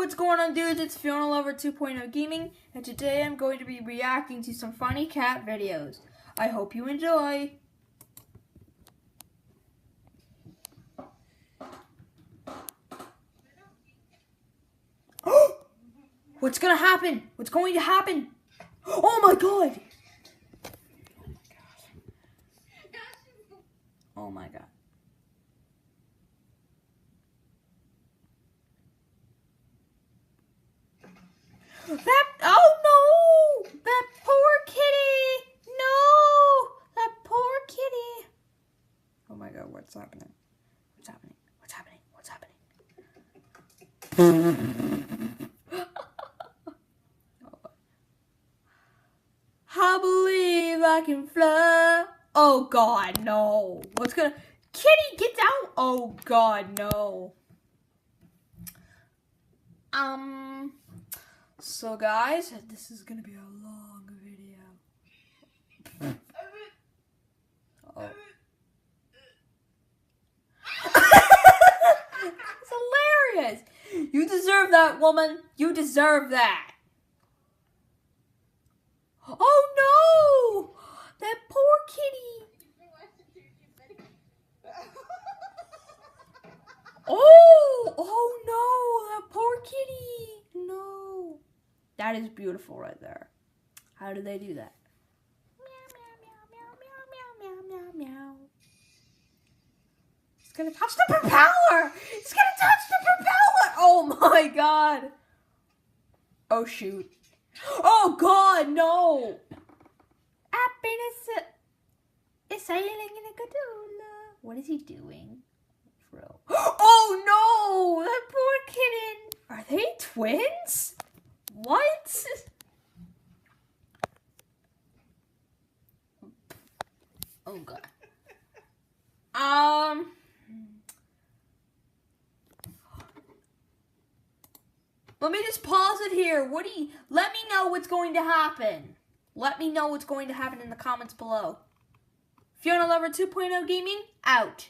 what's going on, dudes? It's Fiona Lover 2.0 Gaming, and today I'm going to be reacting to some funny cat videos. I hope you enjoy. What's gonna happen? What's going to happen? Oh my god! Oh my god. Oh no! That poor kitty! No! That poor kitty! Oh my god, what's happening? What's happening? What's happening? What's happening? I believe I can fly. Oh god, no. What's gonna... Kitty, get down! Oh god, no. So guys, this is gonna be a long video. Oh. It's hilarious! You deserve that, woman. You deserve that. Oh no! That poor kitty. Oh no! That poor kitty. No. That is beautiful right there. How do they do that? Meow, meow, meow, meow, meow, meow, meow, meow. It's gonna touch the propeller! It's gonna touch the propeller! Oh my god! Oh shoot. Oh god, no! Happiness is sailing in a gondola. What is he doing? Oh no! That poor kitten! Are they twins? What? Oh god. Let me just pause it here. Woody, let me know what's going to happen. Let me know what's going to happen in the comments below. Fiona Lover 2.0 Gaming, out.